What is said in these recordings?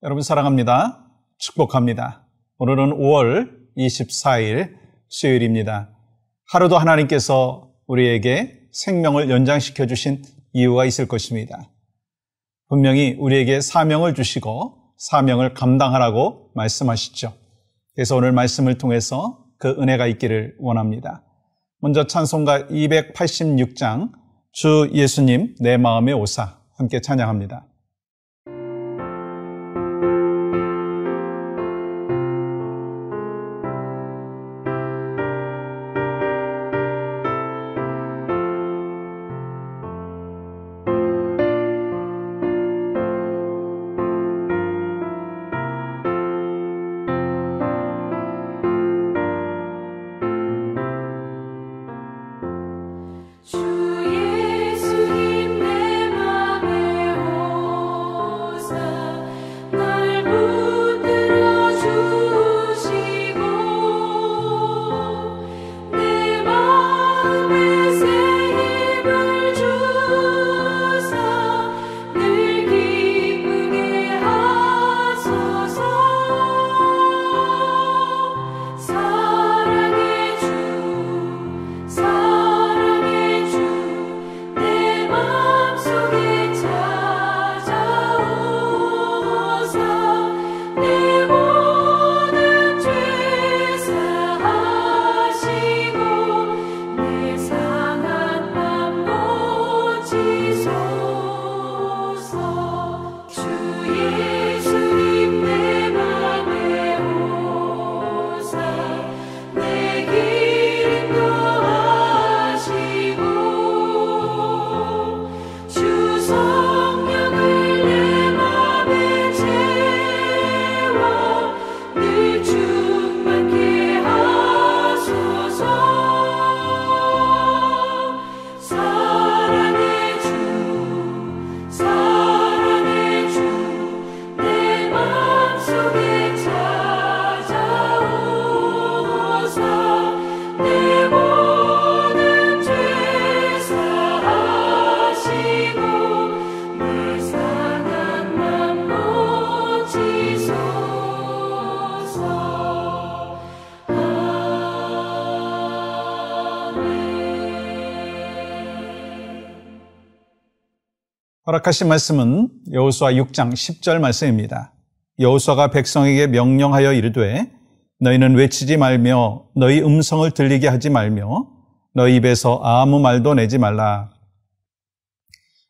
여러분 사랑합니다. 축복합니다. 오늘은 5월 24일 수요일입니다. 하루도 하나님께서 우리에게 생명을 연장시켜 주신 이유가 있을 것입니다. 분명히 우리에게 사명을 주시고 사명을 감당하라고 말씀하시죠. 그래서 오늘 말씀을 통해서 그 은혜가 있기를 원합니다. 먼저 찬송가 286장 주 예수님 내 마음에 오사 함께 찬양합니다. 허락하신 말씀은 여호수아 6장 10절 말씀입니다. 여호수아가 백성에게 명령하여 이르되 너희는 외치지 말며 너희 음성을 들리게 하지 말며 너희 입에서 아무 말도 내지 말라.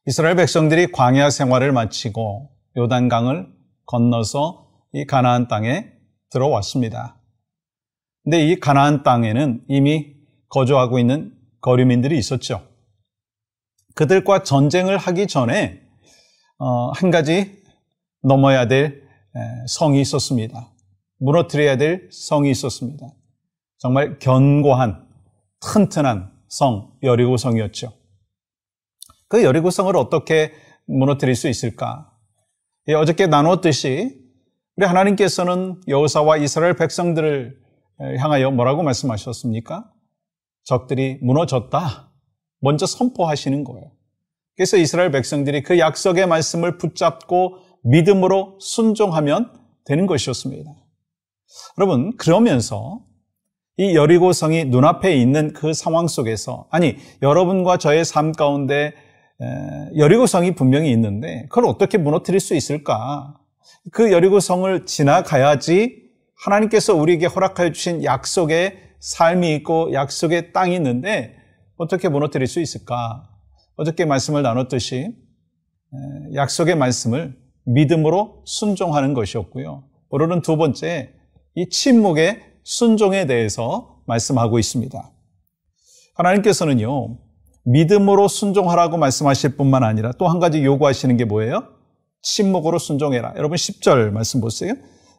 이스라엘 백성들이 광야 생활을 마치고 요단강을 건너서 이 가나안 땅에 들어왔습니다. 근데 이 가나안 땅에는 이미 거주하고 있는 거류민들이 있었죠. 그들과 전쟁을 하기 전에 한 가지 넘어야 될 성이 있었습니다. 무너뜨려야 될 성이 있었습니다. 정말 견고한 튼튼한 성 여리고성이었죠. 그 여리고성을 어떻게 무너뜨릴 수 있을까? 어저께 나누었듯이 우리 하나님께서는 여호사와 이스라엘 백성들을 향하여 뭐라고 말씀하셨습니까? 적들이 무너졌다. 먼저 선포하시는 거예요. 그래서 이스라엘 백성들이 그 약속의 말씀을 붙잡고 믿음으로 순종하면 되는 것이었습니다. 여러분, 그러면서 이 여리고성이 눈앞에 있는 그 상황 속에서, 아니, 여러분과 저의 삶 가운데 여리고성이 분명히 있는데 그걸 어떻게 무너뜨릴 수 있을까? 그 여리고성을 지나가야지 하나님께서 우리에게 허락하여 주신 약속의 삶이 있고 약속의 땅이 있는데 어떻게 무너뜨릴 수 있을까? 어저께 말씀을 나눴듯이 약속의 말씀을 믿음으로 순종하는 것이었고요. 오늘은 두 번째, 이 침묵의 순종에 대해서 말씀하고 있습니다. 하나님께서는요, 믿음으로 순종하라고 말씀하실 뿐만 아니라 또 한 가지 요구하시는 게 뭐예요? 침묵으로 순종해라. 여러분 10절 말씀 보세요.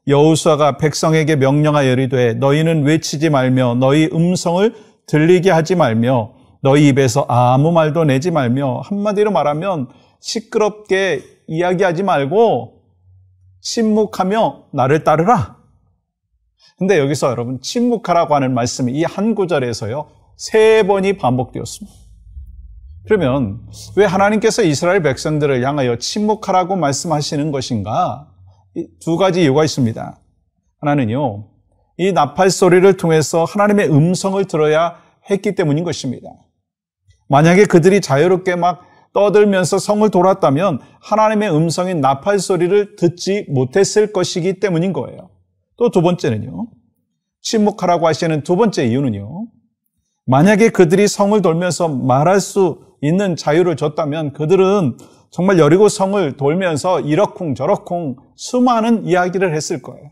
여호수아가 백성에게 명령하여 이르되 너희는 외치지 말며 너희 음성을 들리게 하지 말며 너희 입에서 아무 말도 내지 말며, 한마디로 말하면 시끄럽게 이야기하지 말고 침묵하며 나를 따르라. 근데 여기서 여러분 침묵하라고 하는 말씀이 이 한 구절에서요 3번이 반복되었습니다. 그러면 왜 하나님께서 이스라엘 백성들을 향하여 침묵하라고 말씀하시는 것인가? 두 가지 이유가 있습니다. 하나는요, 이 나팔 소리를 통해서 하나님의 음성을 들어야 했기 때문인 것입니다. 만약에 그들이 자유롭게 막 떠들면서 성을 돌았다면 하나님의 음성인 나팔 소리를 듣지 못했을 것이기 때문인 거예요. 또 두 번째는요, 침묵하라고 하시는 두 번째 이유는요, 만약에 그들이 성을 돌면서 말할 수 있는 자유를 줬다면 그들은 정말 여리고 성을 돌면서 이러쿵 저러쿵 수많은 이야기를 했을 거예요.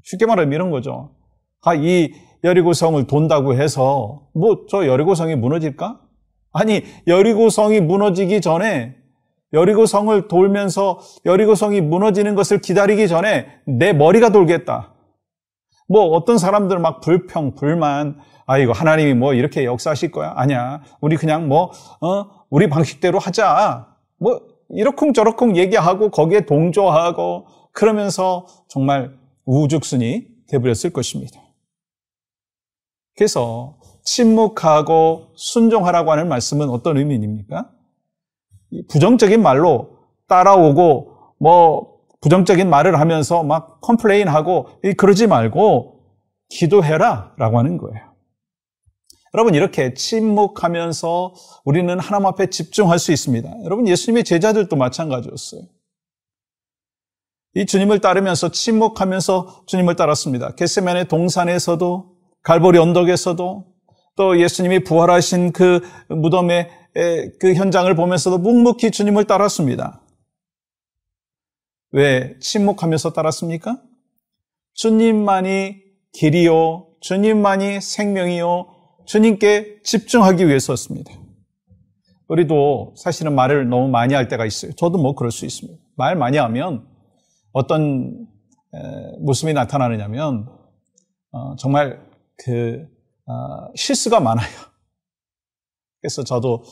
쉽게 말하면 이런 거죠. 이 여리고 성을 돈다고 해서 저 여리고 성이 무너질까? 아니, 여리고 성이 무너지기 전에, 여리고 성을 돌면서 여리고 성이 무너지는 것을 기다리기 전에 내 머리가 돌겠다. 어떤 사람들 막 불평, 불만, 이거 하나님이 이렇게 역사하실 거야? 아니야. 우리 그냥 우리 방식대로 하자. 이러쿵 저러쿵 얘기하고 거기에 동조하고 그러면서 정말 우죽순이 되어버렸을 것입니다. 그래서 침묵하고 순종하라고 하는 말씀은 어떤 의미입니까? 부정적인 말로 따라오고 부정적인 말을 하면서 막 컴플레인하고 그러지 말고 기도해라 라고 하는 거예요. 여러분, 이렇게 침묵하면서 우리는 하나님 앞에 집중할 수 있습니다. 여러분, 예수님의 제자들도 마찬가지였어요. 이 주님을 따르면서 침묵하면서 주님을 따랐습니다. 겟세마네 동산에서도, 갈보리 언덕에서도, 또 예수님이 부활하신 그 무덤의 그 현장을 보면서도 묵묵히 주님을 따랐습니다. 왜 침묵하면서 따랐습니까? 주님만이 길이요, 주님만이 생명이요, 주님께 집중하기 위해서였습니다. 우리도 사실은 말을 너무 많이 할 때가 있어요. 저도 그럴 수 있습니다. 말 많이 하면 어떤 모습이 나타나느냐면 정말 실수가 많아요. 그래서 저도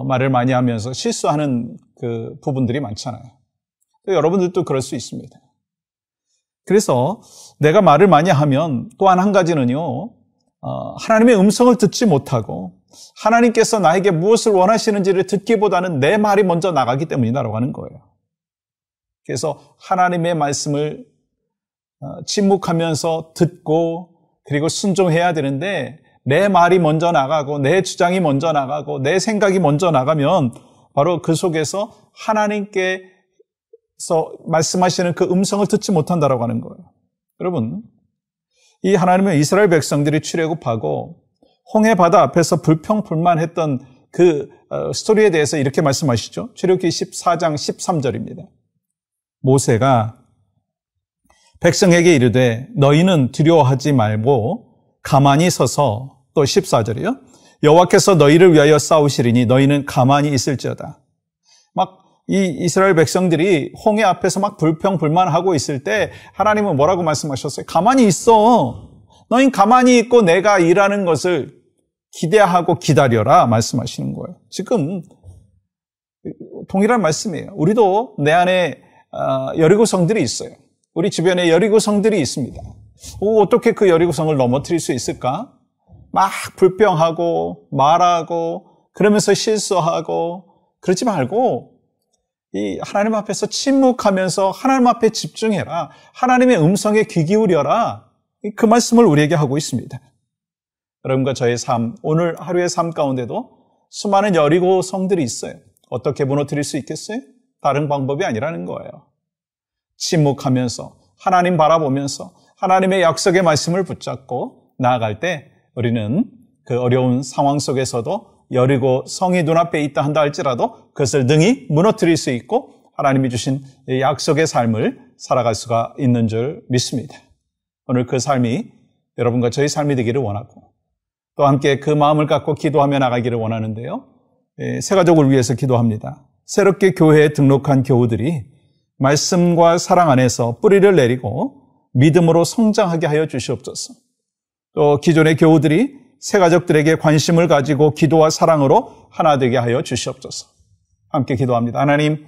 말을 많이 하면서 실수하는 그 부분들이 많잖아요. 여러분들도 그럴 수 있습니다. 그래서 내가 말을 많이 하면 또한 한 가지는요, 하나님의 음성을 듣지 못하고 하나님께서 나에게 무엇을 원하시는지를 듣기보다는 내 말이 먼저 나가기 때문이다라고 하는 거예요. 그래서 하나님의 말씀을 침묵하면서 듣고 그리고 순종해야 되는데 내 말이 먼저 나가고 내 주장이 먼저 나가고 내 생각이 먼저 나가면 바로 그 속에서 하나님께서 말씀하시는 그 음성을 듣지 못한다라고 하는 거예요. 여러분, 이 하나님의 이스라엘 백성들이 출애굽하고 홍해 바다 앞에서 불평불만했던 그 스토리에 대해서 이렇게 말씀하시죠. 출애굽기 14장 13절입니다. 모세가 백성에게 이르되 너희는 두려워하지 말고 가만히 서서, 또 14절이요. 여호와께서 너희를 위하여 싸우시리니 너희는 가만히 있을지어다. 막 이 이스라엘 백성들이 홍해 앞에서 막 불평불만하고 있을 때 하나님은 뭐라고 말씀하셨어요? 가만히 있어. 너희는 가만히 있고 내가 일하는 것을 기대하고 기다려라 말씀하시는 거예요. 지금 동일한 말씀이에요. 우리도 내 안에 여리고 성들이 있어요. 우리 주변에 여리고 성들이 있습니다. 어떻게 그 여리고 성을 넘어뜨릴 수 있을까? 막 불평하고 말하고 그러면서 실수하고 그러지 말고 이 하나님 앞에서 침묵하면서 하나님 앞에 집중해라. 하나님의 음성에 귀 기울여라. 그 말씀을 우리에게 하고 있습니다. 여러분과 저의 삶, 오늘 하루의 삶 가운데도 수많은 여리고 성들이 있어요. 어떻게 무너뜨릴 수 있겠어요? 다른 방법이 아니라는 거예요. 침묵하면서 하나님 바라보면서 하나님의 약속의 말씀을 붙잡고 나아갈 때 우리는 그 어려운 상황 속에서도 여리고 성이 눈앞에 있다 한다 할지라도 그것을 능히 무너뜨릴 수 있고 하나님이 주신 약속의 삶을 살아갈 수가 있는 줄 믿습니다. 오늘 그 삶이 여러분과 저희 삶이 되기를 원하고 또 함께 그 마음을 갖고 기도하며 나가기를 원하는데요. 새 가족을 위해서 기도합니다. 새롭게 교회에 등록한 교우들이 말씀과 사랑 안에서 뿌리를 내리고 믿음으로 성장하게 하여 주시옵소서. 또 기존의 교우들이 새 가족들에게 관심을 가지고 기도와 사랑으로 하나 되게 하여 주시옵소서. 함께 기도합니다. 하나님,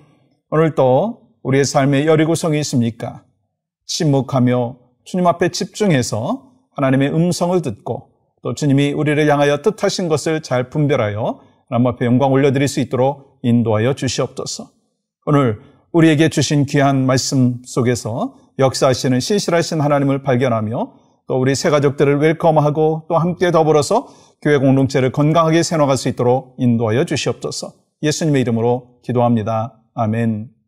오늘 또 우리의 삶에 여리고성이 있습니까? 침묵하며 주님 앞에 집중해서 하나님의 음성을 듣고 또 주님이 우리를 향하여 뜻하신 것을 잘 분별하여 하나님 앞에 영광 올려드릴 수 있도록 인도하여 주시옵소서. 오늘 우리에게 주신 귀한 말씀 속에서 역사하시는 신실하신 하나님을 발견하며 또 우리 새 가족들을 웰컴하고 또 함께 더불어서 교회 공동체를 건강하게 세워나갈 수 있도록 인도하여 주시옵소서. 예수님의 이름으로 기도합니다. 아멘.